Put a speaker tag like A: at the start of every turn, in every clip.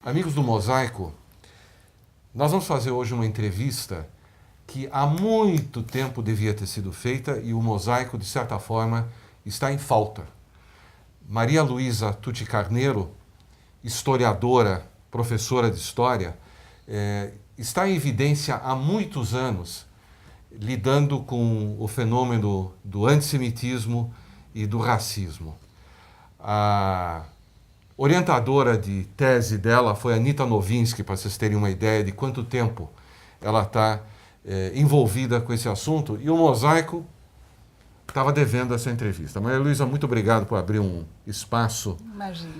A: Amigos do Mosaico, nós vamos fazer hoje uma entrevista que há muito tempo devia ter sido feita e o Mosaico, de certa forma, está em falta. Maria Luísa Tucci Carneiro, historiadora, professora de História, está em evidência há muitos anos, lidando com o fenômeno do antissemitismo e do racismo. A orientadora de tese dela foi a Anita Nowinski, para vocês terem uma ideia de quanto tempo ela está envolvida com esse assunto, e o Mosaico estava devendo essa entrevista. Maria Luísa, muito obrigado por abrir um espaço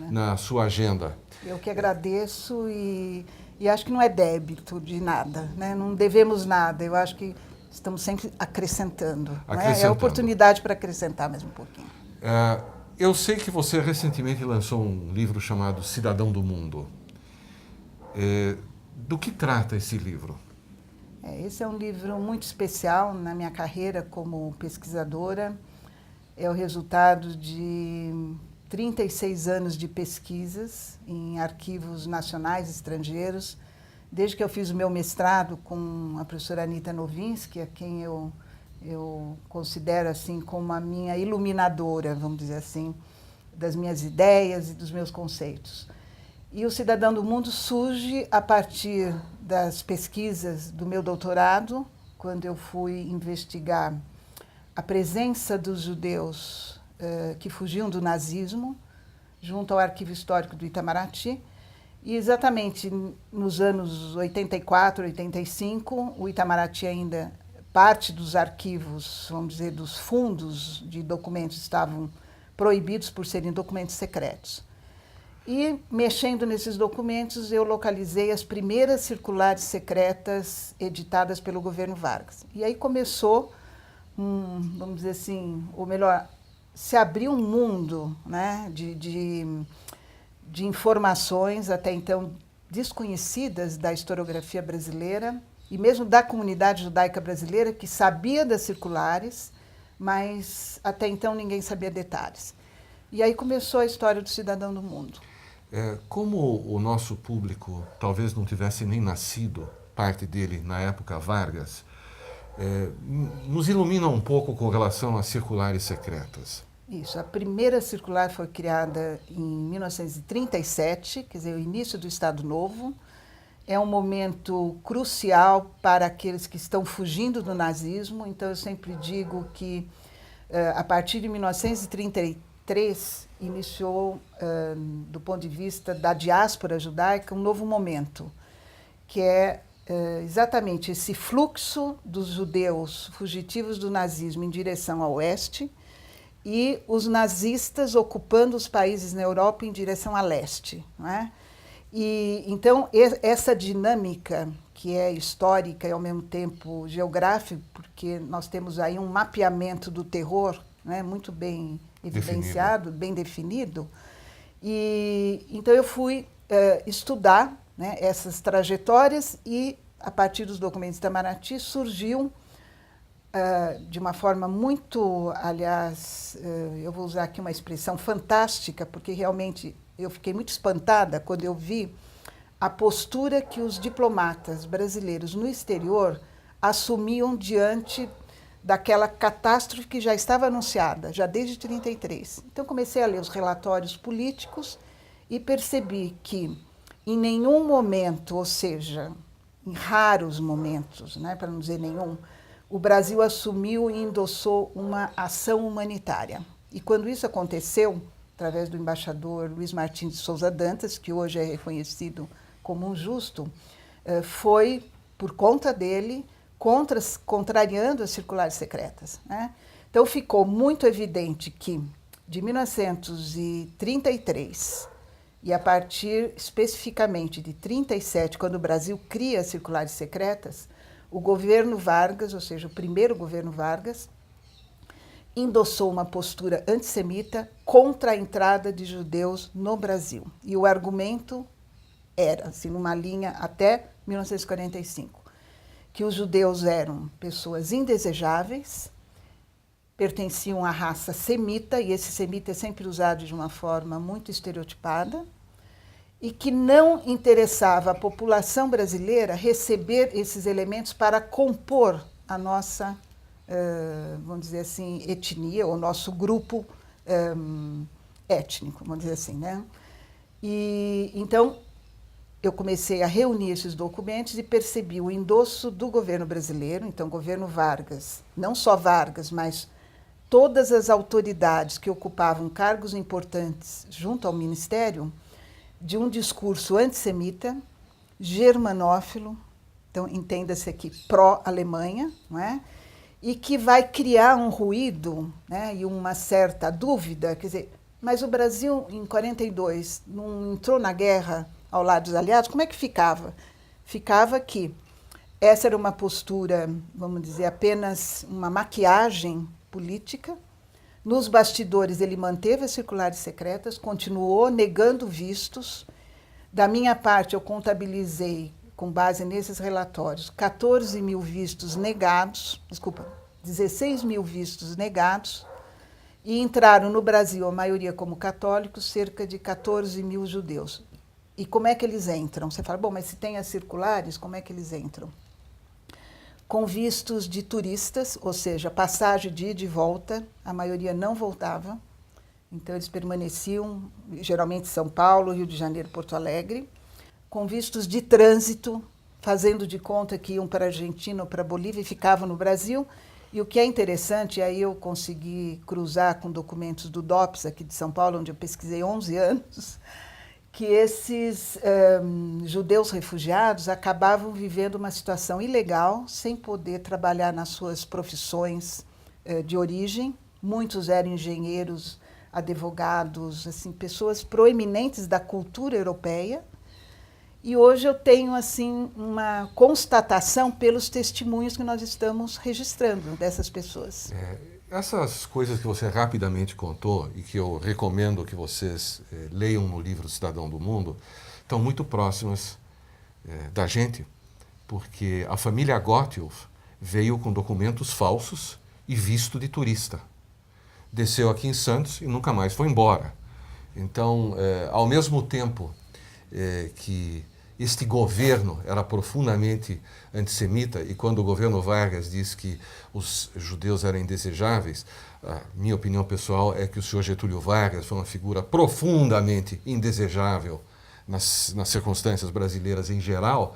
A: na sua agenda.
B: Eu que agradeço e acho que não é débito de nada, né? Não devemos nada, eu acho que estamos sempre acrescentando. Né? É a oportunidade para acrescentar mais um pouquinho.
A: Eu sei que você recentemente lançou um livro chamado Cidadão do Mundo. Do que trata esse livro?
B: Esse é um livro muito especial na minha carreira como pesquisadora. É o resultado de 36 anos de pesquisas em arquivos nacionais e estrangeiros, desde que eu fiz o meu mestrado com a professora Anita Nowinski, a quem eu considero assim como a minha iluminadora, vamos dizer assim, das minhas ideias e dos meus conceitos. E o Cidadão do Mundo surge a partir das pesquisas do meu doutorado, quando eu fui investigar a presença dos judeus que fugiam do nazismo, junto ao Arquivo Histórico do Itamaraty. E exatamente nos anos 84, 85, o Itamaraty ainda, parte dos arquivos, vamos dizer, dos fundos de documentos estavam proibidos por serem documentos secretos. E, mexendo nesses documentos, eu localizei as primeiras circulares secretas editadas pelo governo Vargas. E aí começou, vamos dizer assim, ou melhor, se abriu um mundo, né, de informações até então desconhecidas da historiografia brasileira e mesmo da comunidade judaica brasileira, que sabia das circulares, mas até então ninguém sabia detalhes. E aí começou a história do Cidadão do Mundo.
A: Como o nosso público talvez não tivesse nem nascido, parte dele na época Vargas, nos ilumina um pouco com relação às circulares secretas.
B: Isso, a primeira circular foi criada em 1937, quer dizer, o início do Estado Novo. É um momento crucial para aqueles que estão fugindo do nazismo, então eu sempre digo que a partir de 1933 iniciou, do ponto de vista da diáspora judaica, um novo momento, que é exatamente esse fluxo dos judeus fugitivos do nazismo em direção ao oeste e os nazistas ocupando os países na Europa em direção a leste, não é? E, então, essa dinâmica, que é histórica e, ao mesmo tempo, geográfica, porque nós temos aí um mapeamento do terror, né, muito bem evidenciado, bem definido. E, então, eu fui estudar, né, essas trajetórias e, a partir dos documentos da Itamaraty, surgiu, de uma forma muito, aliás, eu vou usar aqui uma expressão fantástica, porque realmente eu fiquei muito espantada quando eu vi a postura que os diplomatas brasileiros no exterior assumiam diante daquela catástrofe que já estava anunciada, já desde 1933. Então, comecei a ler os relatórios políticos e percebi que, em nenhum momento, ou seja, em raros momentos, né, para não dizer nenhum, o Brasil assumiu e endossou uma ação humanitária. E quando isso aconteceu, através do embaixador Luiz Martins de Souza Dantas, que hoje é reconhecido como um justo, foi por conta dele, contrariando as circulares secretas, né? Então ficou muito evidente que, de 1933, e a partir especificamente de 1937, quando o Brasil cria as circulares secretas, o governo Vargas, ou seja, o primeiro governo Vargas, endossou uma postura antissemita contra a entrada de judeus no Brasil. E o argumento era, assim, numa linha até 1945, que os judeus eram pessoas indesejáveis, pertenciam à raça semita, e esse semita é sempre usado de uma forma muito estereotipada, e que não interessava à população brasileira receber esses elementos para compor a nossa, vamos dizer assim, etnia, ou nosso grupo étnico, vamos dizer assim, né? E então eu comecei a reunir esses documentos e percebi o endosso do governo brasileiro, então governo Vargas, não só Vargas, mas todas as autoridades que ocupavam cargos importantes junto ao Ministério, de um discurso antissemita, germanófilo, então entenda-se aqui pró-Alemanha, não é? E que vai criar um ruído, né, e uma certa dúvida, quer dizer, mas o Brasil em 42 não entrou na guerra ao lado dos aliados, como é que ficava? Ficava que essa era uma postura, vamos dizer, apenas uma maquiagem política. Nos bastidores, ele manteve as circulares secretas, continuou negando vistos. Da minha parte, eu contabilizei, com base nesses relatórios, 14 mil vistos negados, 16 mil vistos negados, e entraram no Brasil, a maioria como católicos, cerca de 14 mil judeus. E como é que eles entram? Você fala, bom, mas se tem as circulares, como é que eles entram? Com vistos de turistas, ou seja, passagem de ida e volta, a maioria não voltava, então eles permaneciam, geralmente São Paulo, Rio de Janeiro, Porto Alegre, com vistos de trânsito, fazendo de conta que iam para a Argentina ou para a Bolívia e ficavam no Brasil. E o que é interessante, aí eu consegui cruzar com documentos do DOPS aqui de São Paulo, onde eu pesquisei 11 anos, que esses judeus refugiados acabavam vivendo uma situação ilegal, sem poder trabalhar nas suas profissões de origem. Muitos eram engenheiros, advogados, assim, pessoas proeminentes da cultura europeia. E hoje eu tenho assim uma constatação pelos testemunhos que nós estamos registrando dessas pessoas.
A: Essas coisas que você rapidamente contou e que eu recomendo que vocês leiam no livro Cidadão do Mundo, estão muito próximas da gente, porque a família Gotthelf veio com documentos falsos e visto de turista. Desceu aqui em Santos e nunca mais foi embora. Então, ao mesmo tempo que este governo era profundamente antissemita, e quando o governo Vargas diz que os judeus eram indesejáveis, a minha opinião pessoal é que o senhor Getúlio Vargas foi uma figura profundamente indesejável nas circunstâncias brasileiras em geral.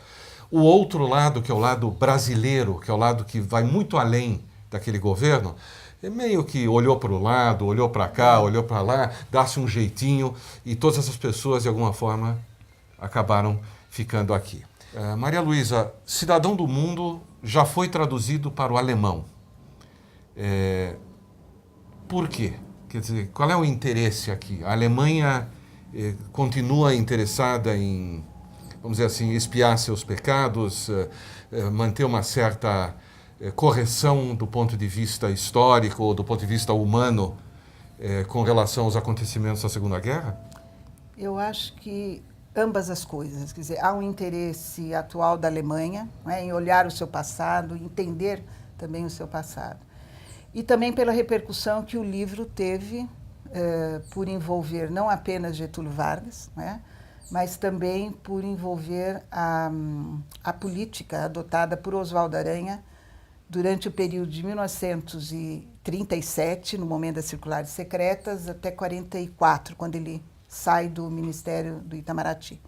A: O outro lado, que é o lado brasileiro, que é o lado que vai muito além daquele governo, meio que olhou para o lado, olhou para cá, olhou para lá, dá-se um jeitinho, e todas essas pessoas, de alguma forma, acabaram ficando aqui. Maria Luísa, Cidadão do Mundo já foi traduzido para o alemão. Por quê? Quer dizer, qual é o interesse aqui? A Alemanha continua interessada em, vamos dizer assim, expiar seus pecados, manter uma certa correção do ponto de vista histórico ou do ponto de vista humano com relação aos acontecimentos da Segunda Guerra?
B: Eu acho que ambas as coisas. Quer dizer, há um interesse atual da Alemanha, né, em olhar o seu passado, entender também o seu passado. E também pela repercussão que o livro teve por envolver não apenas Getúlio Vargas, né, mas também por envolver a política adotada por Oswaldo Aranha durante o período de 1937, no momento das circulares secretas, até 1944, quando ele sai do Ministério do Itamaraty.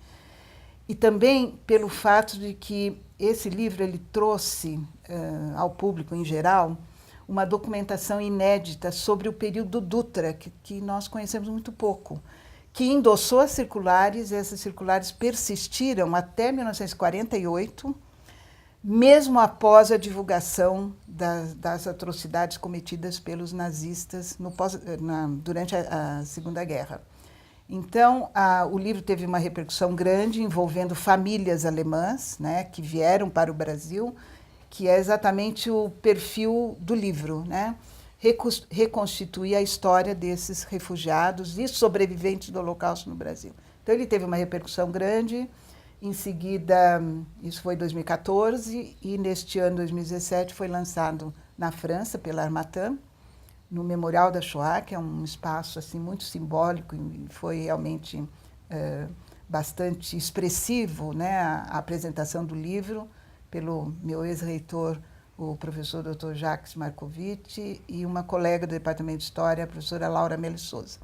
B: E também pelo fato de que esse livro ele trouxe ao público em geral uma documentação inédita sobre o período Dutra, que nós conhecemos muito pouco, que endossou as circulares, e essas circulares persistiram até 1948, mesmo após a divulgação das atrocidades cometidas pelos nazistas durante a Segunda Guerra. Então, o livro teve uma repercussão grande, envolvendo famílias alemãs, né, que vieram para o Brasil, que é exatamente o perfil do livro, né? Reconstituir a história desses refugiados e sobreviventes do Holocausto no Brasil. Então, ele teve uma repercussão grande. Em seguida, isso foi em 2014, e neste ano, 2017, foi lançado na França, pela Harmattan, no Memorial da Shoah, que é um espaço assim, muito simbólico, e foi realmente bastante expressivo, né, a apresentação do livro pelo meu ex-reitor, o professor Dr. Jacques Marcovitch, e uma colega do Departamento de História, a professora Laura Meli Souza.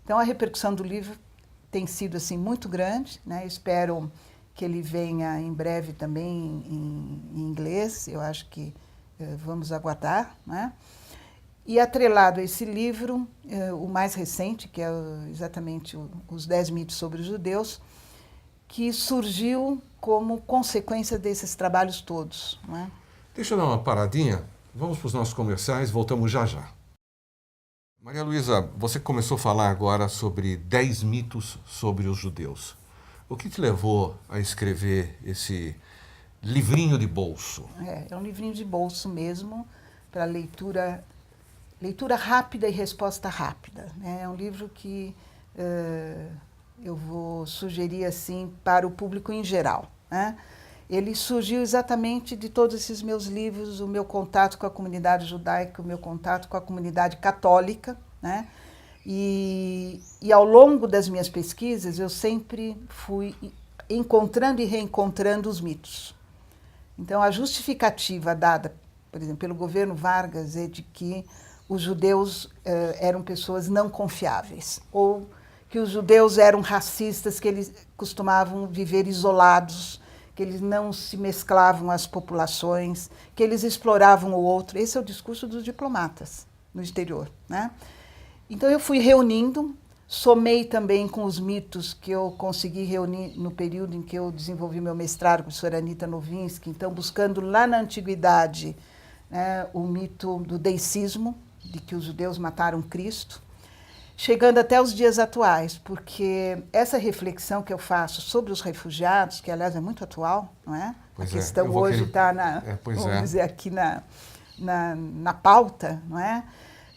B: Então, a repercussão do livro tem sido assim, muito grande, né? Espero que ele venha em breve também em inglês, eu acho que vamos aguardar, né? E atrelado a esse livro, o mais recente, que é exatamente os 10 mitos sobre os judeus, que surgiu como consequência desses trabalhos todos, não é?
A: Deixa eu dar uma paradinha, vamos para os nossos comerciais, voltamos já já. Maria Luísa, você começou a falar agora sobre 10 mitos sobre os judeus. O que te levou a escrever esse livrinho de bolso?
B: É um livrinho de bolso mesmo, para leitura rápida e resposta rápida, né? É um livro que eu vou sugerir assim para o público em geral, né? Ele surgiu exatamente de todos esses meus livros, o meu contato com a comunidade judaica, o meu contato com a comunidade católica, né? E ao longo das minhas pesquisas, eu sempre fui encontrando e reencontrando os mitos. Então, a justificativa dada, por exemplo, pelo governo Vargas é de que os judeus eram pessoas não confiáveis, ou que os judeus eram racistas, que eles costumavam viver isolados, que eles não se mesclavam às populações, que eles exploravam o outro. Esse é o discurso dos diplomatas no exterior, né? Então, eu fui reunindo, somei também com os mitos que eu consegui reunir no período em que eu desenvolvi meu mestrado com a professora Anita Novinsky, então, buscando lá na antiguidade, né, o mito do deícismo, de que os judeus mataram Cristo, chegando até os dias atuais, porque essa reflexão que eu faço sobre os refugiados, que aliás é muito atual, não é?
A: Pois
B: a questão hoje está vamos dizer, aqui na pauta, não é?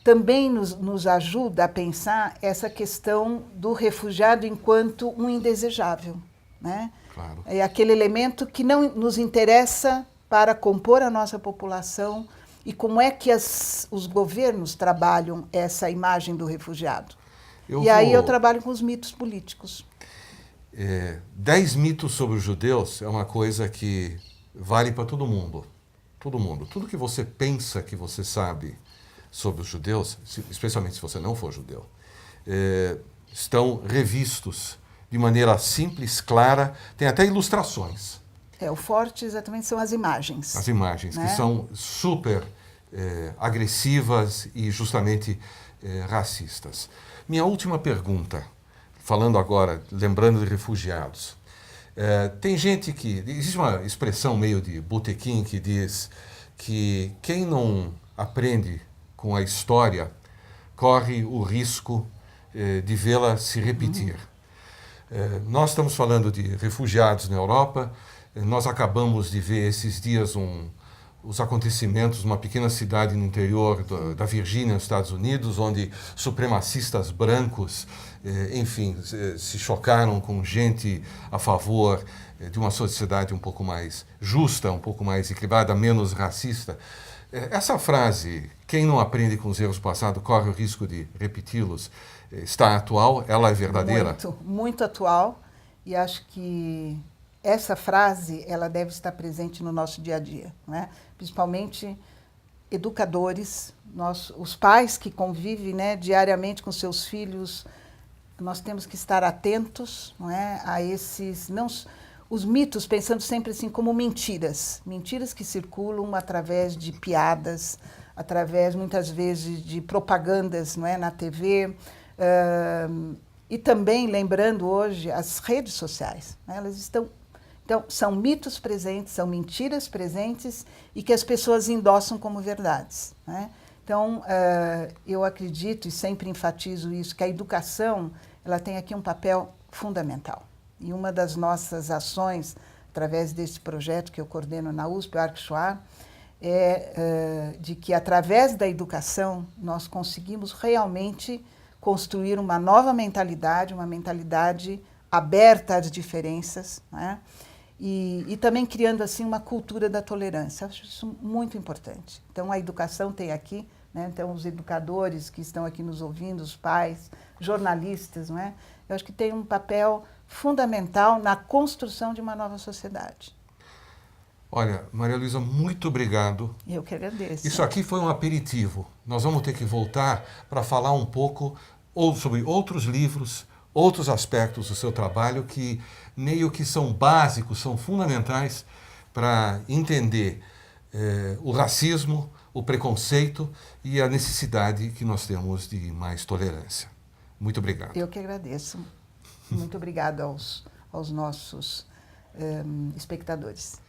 B: Também nos ajuda a pensar essa questão do refugiado enquanto um indesejável, né?
A: Claro.
B: É aquele elemento que não nos interessa para compor a nossa população. E como é que os governos trabalham essa imagem do refugiado? Aí eu trabalho com os mitos políticos.
A: 10 mitos sobre os judeus é uma coisa que vale para todo mundo. Todo mundo. Tudo que você pensa que você sabe sobre os judeus, especialmente se você não for judeu, estão revistos de maneira simples, clara, tem até ilustrações.
B: O forte exatamente são as imagens.
A: As imagens,
B: né?
A: Que são super agressivas e justamente racistas. Minha última pergunta, falando agora, lembrando de refugiados. Tem gente que... Existe uma expressão meio de botequim que diz que quem não aprende com a história corre o risco de vê-la se repetir. Nós estamos falando de refugiados na Europa. Nós acabamos de ver esses dias os acontecimentos numa pequena cidade no interior da Virgínia, nos Estados Unidos, onde supremacistas brancos, enfim, se chocaram com gente a favor de uma sociedade um pouco mais justa, um pouco mais equilibrada, menos racista. Essa frase, quem não aprende com os erros passados corre o risco de repeti-los, está atual? Ela é verdadeira?
B: Muito, muito atual. E acho que essa frase ela deve estar presente no nosso dia a dia, né? Principalmente educadores, os pais que convivem, né, diariamente com seus filhos. Nós temos que estar atentos, não é, a esses... Os mitos, pensando sempre assim como mentiras que circulam através de piadas, através, muitas vezes, de propagandas, não é, na TV, e também, lembrando hoje, as redes sociais, né, elas estão... Então, são mitos presentes, são mentiras presentes e que as pessoas endossam como verdades, né? Então, eu acredito e sempre enfatizo isso, que a educação ela tem aqui um papel fundamental. E uma das nossas ações, através desse projeto que eu coordeno na USP, o Arc-Shoah, de que, através da educação, nós conseguimos realmente construir uma nova mentalidade, uma mentalidade aberta às diferenças, né? E também criando assim uma cultura da tolerância. Acho isso muito importante. Então, a educação tem aqui, né? Então, os educadores que estão aqui nos ouvindo, os pais, jornalistas, não é? Eu acho que tem um papel fundamental na construção de uma nova sociedade.
A: Olha, Maria Luísa, muito obrigado.
B: Eu que agradeço.
A: Isso aqui foi um aperitivo. Nós vamos ter que voltar para falar um pouco sobre outros livros, outros aspectos do seu trabalho que meio que são básicos, são fundamentais para entender o racismo, o preconceito e a necessidade que nós temos de mais tolerância. Muito obrigado.
B: Eu que agradeço. Muito obrigado aos nossos espectadores.